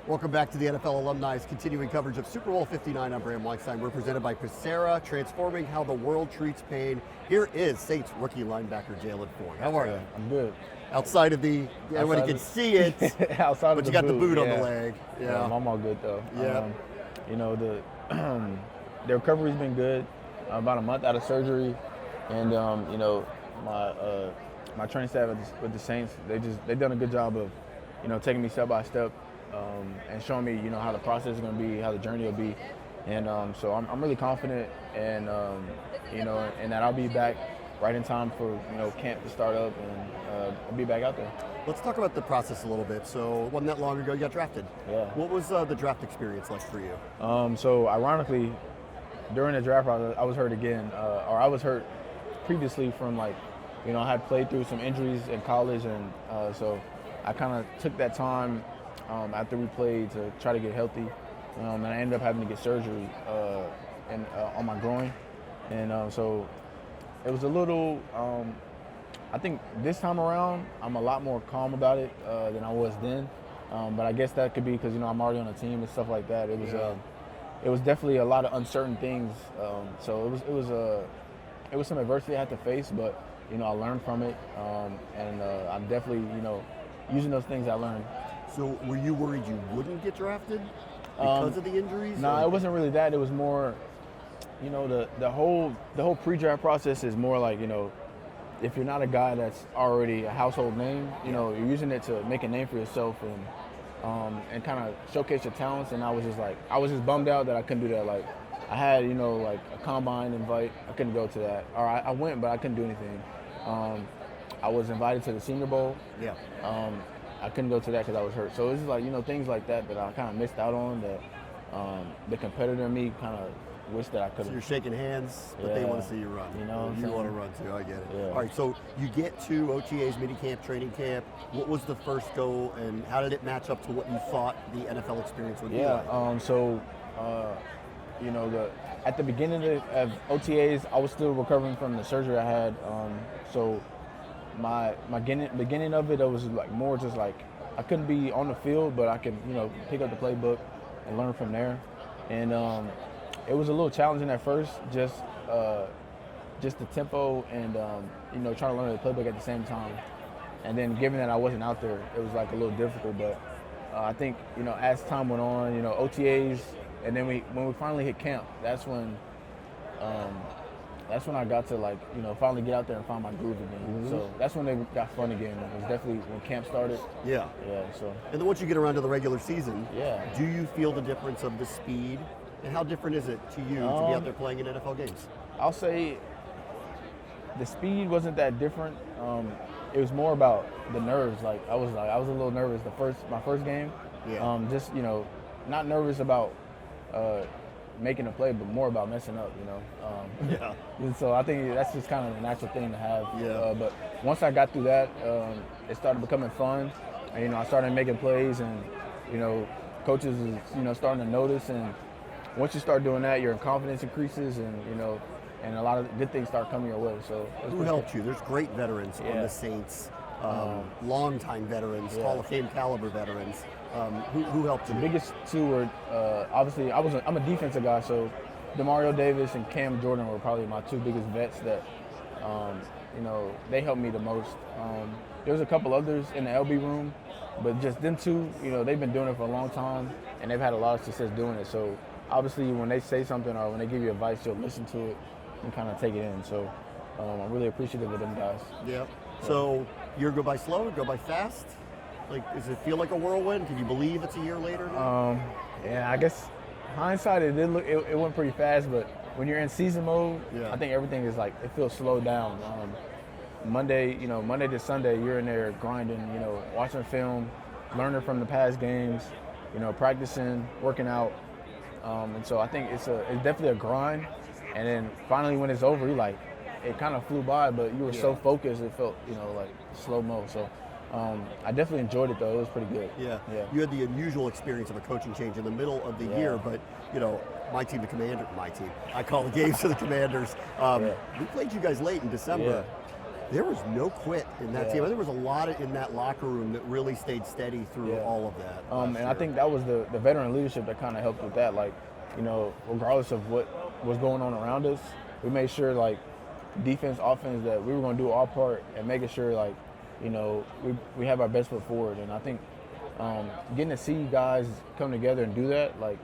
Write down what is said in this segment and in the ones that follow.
Welcome back to the NFL Alumni's continuing coverage of Super Bowl 59. I'm Bram Weinstein. We're presented by Pacera, transforming how the world treats pain. Here is Saints rookie linebacker Jaylan Ford. How are you? I'm good. Outside of the, everybody can see it, outside but of you the got the boot on the leg. Yeah, I'm all good though. Yeah. The recovery's been good. I'm about a month out of surgery, and my training staff with the Saints, they've done a good job of, taking me step by step, and showing me, how the process is going to be, how the journey will be, and so I'm really confident, and and that I'll be back right in time for camp to start up, and I'll be back out there. Let's talk about the process a little bit. So it wasn't that long ago you got drafted. Yeah. What was the draft experience like for you? So ironically, during the draft process, I was hurt again, or I was hurt previously from I had played through some injuries in college, and so I kind of took that time after we played to try to get healthy, and I ended up having to get surgery on my groin, and so it was a little. I think this time around I'm a lot more calm about it than I was then, but I guess that could be because I'm already on a team and stuff like that. It was definitely a lot of uncertain things, so it was some adversity I had to face, but I learned from it, and I'm definitely using those things I learned. So were you worried you wouldn't get drafted because of the injuries? No, it wasn't really that. It was more, the whole pre-draft process is more like, if you're not a guy that's already a household name, you're using it to make a name for yourself and kind of showcase your talents. And I was just bummed out that I couldn't do that. Like I had, a combine invite. I couldn't go to that. Or I went, but I couldn't do anything. I was invited to the Senior Bowl. Yeah. I couldn't go to that because I was hurt. So it's just things like that I kind of missed out on, that the competitor in me kind of wished that I could have. So you're shaking hands, but they want to see you run. You want to run too, I get it. Yeah. All right, so you get to OTA's minicamp, training camp. What was the first go, and how did it match up to what you thought the NFL experience would be like? At the beginning of OTAs, I was still recovering from the surgery I had. So my beginning of it was more just I couldn't be on the field, but I could pick up the playbook and learn from there. And it was a little challenging at first, just the tempo and trying to learn the playbook at the same time. And then given that I wasn't out there, it was a little difficult. But I think as time went on, OTAs, and then when we finally hit camp, that's when I got to finally get out there and find my groove again. Mm-hmm. So that's when they got fun again. It was definitely when camp started. Yeah. Yeah. So. And then once you get around to the regular season, yeah. Do you feel the difference of the speed? And how different is it to you to be out there playing in NFL games? I'll say the speed wasn't that different. It was more about the nerves. I was a little nervous my first game. Yeah. Not nervous about making a play, but more about messing up. Yeah. And so I think that's just kind of a natural thing to have. Yeah. But once I got through that, it started becoming fun. And, I started making plays, and coaches is starting to notice. And once you start doing that, your confidence increases, and and a lot of good things start coming your way. So who helped you? There's great veterans on the Saints, longtime veterans, Hall of Fame caliber veterans. Who helped you? The biggest two were obviously I'm a defensive guy, so Demario Davis and Cam Jordan were probably my two biggest vets that they helped me the most. There was a couple others in the LB room, but just them two, they've been doing it for a long time, and they've had a lot of success doing it. So obviously, when they say something or when they give you advice, you'll listen to it and kind of take it in. So I'm really appreciative of them guys. Yeah. So you're go by slow, go by fast? Does it feel like a whirlwind? Can you believe it's a year later now? Yeah, I guess hindsight, it went pretty fast, but when you're in season mode, I think everything is it feels slowed down. Monday to Sunday, you're in there grinding, watching film, learning from the past games, practicing, working out. And so I think it's definitely a grind. And then finally when it's over, it kind of flew by, but you were so focused, it felt, slow-mo. So I definitely enjoyed it, though. It was pretty good. Yeah. You had the unusual experience of a coaching change in the middle of the year, but, my team, I call the games to the Commanders. We played you guys late in December. There was no quit in that team. There was a lot in that locker room that really stayed steady through all of that. And I think that was the veteran leadership that kind of helped with that. Like, regardless of what was going on around us, we made sure, like, defense, offense, that we were going to do our part and making sure, like, we have our best foot forward. And I think getting to see guys come together and do that, like,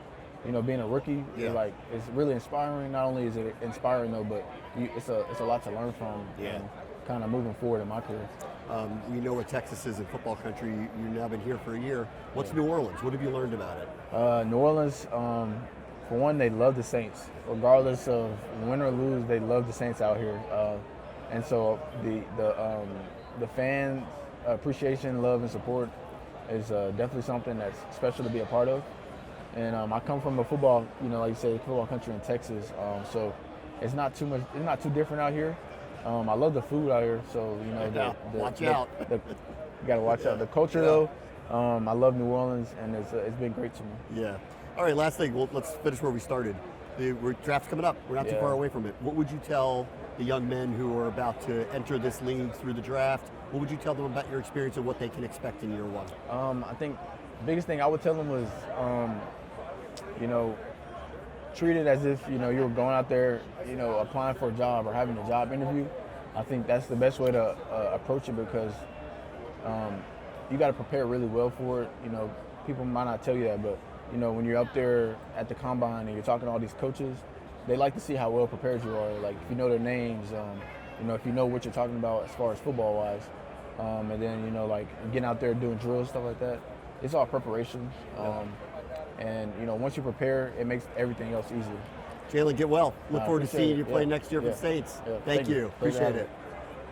being a rookie, it's really inspiring. Not only is it inspiring though, but it's a lot to learn from. And kind of moving forward in my career. We know what Texas is in football country. You've now been here for a year. What's New Orleans? What have you learned about it? New Orleans, for one, they love the Saints. Regardless of win or lose, they love the Saints out here. And so the fan appreciation, love, and support is definitely something that's special to be a part of. And I come from a football, like you said, football country in Texas. So it's not too different out here. I love the food out here, so watch out. You gotta watch out. The culture though, I love New Orleans, and it's been great to me. Yeah. All right. Last thing. Well, let's finish where we started. The draft's coming up. We're not too far away from it. What would you tell the young men who are about to enter this league through the draft? What would you tell them about your experience and what they can expect in year one? I think the biggest thing I would tell them was, treat it as if you were going out there, applying for a job or having a job interview. I think that's the best way to approach it, because you got to prepare really well for it. People might not tell you that, but when you're up there at the combine and you're talking to all these coaches, they like to see how well prepared you are. Like if you know their names, if you know what you're talking about as far as football wise, and then like getting out there doing drills, stuff like that. It's all preparation. And once you prepare, it makes everything else easier. Jaylan, get well. Look forward to seeing you play next next year for the Saints. Thank you. Appreciate it.